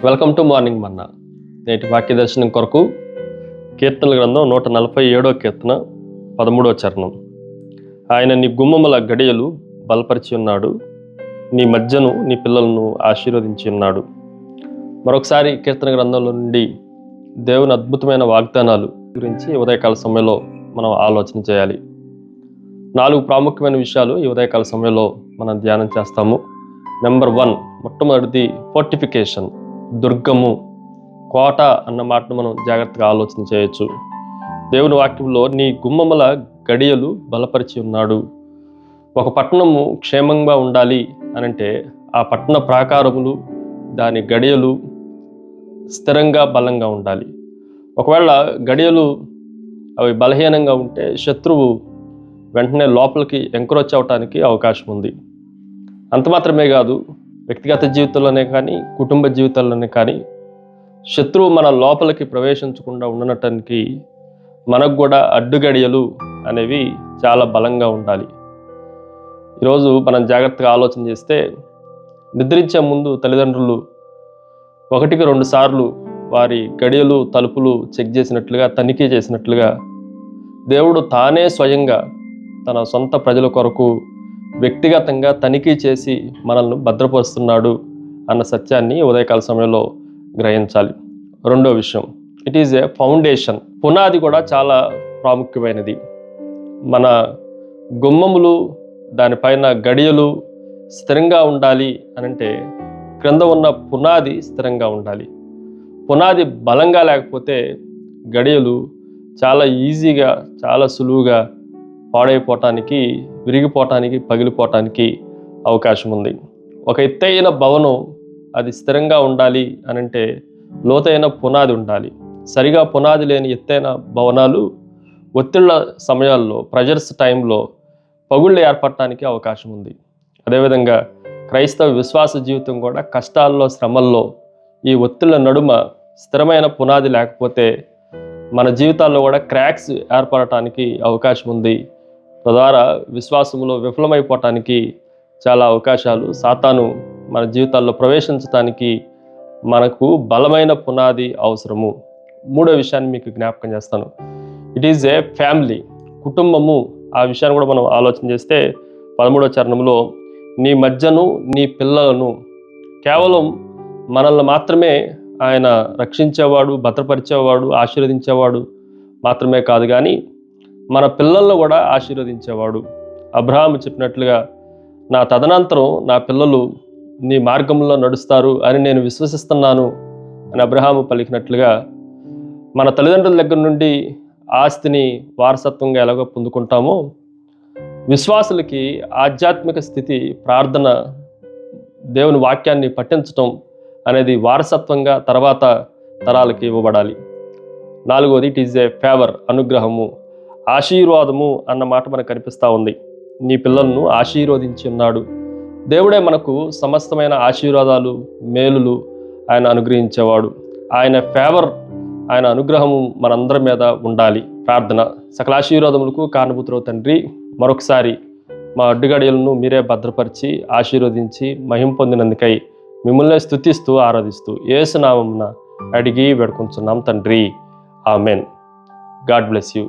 Welcome to morning మన్నా. నేటి వాక్య దర్శనం కొరకు కీర్తనల గ్రంథం 147వ కీర్తన 13వ చరణం. ఆయన నీ గుమ్మముల గడియలు బలపరిచి ఉన్నాడు, నీ మధ్యను నీ పిల్లలను ఆశీర్వదించి ఉన్నాడు. మరొకసారి కీర్తన గ్రంథంలో నుండి దేవుని అద్భుతమైన వాగ్దానాలు గురించి ఉదయకాల సమయంలో మనం ఆలోచన చేయాలి. 4 ప్రాముఖ్యమైన విషయాలు ఈ ఉదయకాల సమయంలో మనం ధ్యానం చేస్తాము. నెంబర్ 1, మొట్టమొదటిది ఫోర్టిఫికేషన్, దుర్గము, కోట అన్న మాటను మనం జాగ్రత్తగా ఆలోచన చేయొచ్చు. దేవుని వాక్యంలో నీ గుమ్మముల గడియలు బలపరిచి ఉన్నాడు. ఒక పట్టణము క్షేమంగా ఉండాలి అనంటే ఆ పట్టణ ప్రాకారములు, దాని గడియలు స్థిరంగా బలంగా ఉండాలి. ఒకవేళ గడియలు అవి బలహీనంగా ఉంటే శత్రువు వెంటనే లోపలికి ఎంక్రోచ్ అవటానికి అవకాశం ఉంది. అంత మాత్రమే కాదు, వ్యక్తిగత జీవితంలోనే కానీ కుటుంబ జీవితాల్లోనే కానీ శత్రువు మన లోపలికి ప్రవేశించకుండా ఉండటానికి మనకు కూడా అడ్డుగడియలు అనేవి చాలా బలంగా ఉండాలి. ఈరోజు మనం జాగ్రత్తగా ఆలోచన చేస్తే నిద్రించే ముందు తల్లిదండ్రులు 1-2 సార్లు వారి గడియలు తలుపులు చెక్ చేసినట్లుగా, తనిఖీ చేసినట్లుగా దేవుడు తానే స్వయంగా తన సొంత ప్రజల కొరకు వ్యక్తిగతంగా తనిఖీ చేసి మనల్ని భద్రపరుస్తున్నాడు అన్న సత్యాన్ని ఉదయకాల సమయంలో గ్రహించాలి. రెండో విషయం, ఇట్ ఈజ్ ఏ ఫౌండేషన్, పునాది కూడా చాలా ప్రాముఖ్యమైనది. మన గుమ్మములు, దానిపైన గడియలు స్థిరంగా ఉండాలి అనంటే క్రింద ఉన్న పునాది స్థిరంగా ఉండాలి. పునాది బలంగా లేకపోతే గడియలు చాలా ఈజీగా, చాలా సులువుగా పాడైపోవటానికి, విరిగిపోవటానికి, పగిలిపోవటానికి అవకాశం ఉంది. ఒక ఎత్తైన భవనం అది స్థిరంగా ఉండాలి అనంటే లోతైన పునాది ఉండాలి. సరిగా పునాది లేని ఎత్తైన భవనాలు ఒత్తిళ్ల సమయాల్లో, ప్రెజర్స్ టైంలో పగుళ్ళు ఏర్పడటానికి అవకాశం ఉంది. అదేవిధంగా క్రైస్తవ విశ్వాస జీవితం కూడా కష్టాల్లో, శ్రమల్లో ఈ ఒత్తిళ్ల నడుమ స్థిరమైన పునాది లేకపోతే మన జీవితాల్లో కూడా క్రాక్స్ ఏర్పడటానికి అవకాశం ఉంది. తద్వారా విశ్వాసంలో విఫలమైపోవటానికి చాలా అవకాశాలు, సాతాను మన జీవితాల్లో ప్రవేశించడానికి మనకు బలమైన పునాది అవసరము. మూడో విషయాన్ని మీకు జ్ఞాపకం చేస్తాను. ఇట్ ఈజ్ ఏ ఫ్యామిలీ, కుటుంబము. ఆ విషయాన్ని కూడా మనం ఆలోచన చేస్తే 13వ చరణంలో నీ మధ్యను నీ పిల్లలను, కేవలం మనల్ని మాత్రమే ఆయన రక్షించేవాడు, భద్రపరిచేవాడు, ఆశీర్వదించేవాడు మాత్రమే కాదు కానీ మన పిల్లలను కూడా ఆశీర్వదించేవాడు. అబ్రహాము చెప్పినట్లుగా నా తదనంతరం నా పిల్లలు నీ మార్గంలో నడుస్తారు అని నేను విశ్వసిస్తున్నాను అని అబ్రహాము పలికినట్లుగా మన తల్లిదండ్రుల దగ్గర నుండి ఆస్తిని వారసత్వంగా ఎలాగో పొందుకుంటామో విశ్వాసులకి ఆధ్యాత్మిక స్థితి, ప్రార్థన, దేవుని వాక్యాన్ని పఠించటం అనేది వారసత్వంగా తర్వాత తరాలకి ఇవ్వబడాలి. 4వది ఇట్ ఈజ్ ఏ ఫేవర్, అనుగ్రహము, ఆశీర్వాదము అన్న మాట మనకు కనిపిస్తూ ఉంది. నీ పిల్లలను ఆశీర్వదించి ఉన్నాడు. దేవుడే మనకు సమస్తమైన ఆశీర్వాదాలు, మేలులు ఆయన అనుగ్రహించేవాడు. ఆయన ఫేవర్, ఆయన అనుగ్రహము మనందరి మీద ఉండాలి. ప్రార్థన. సకల ఆశీర్వాదములకు కారణభూతుడవు తండ్రి, మరొకసారి మా అడ్డుగడియలను మీరే భద్రపరిచి ఆశీర్వదించి మహిమ పొందినందుకై మిమ్మల్ని స్తుతిస్తూ ఆరాధిస్తూ యేసు నామమున అడిగి వేడుకొంచున్నాం తండ్రి. ఆమెన్. God bless you.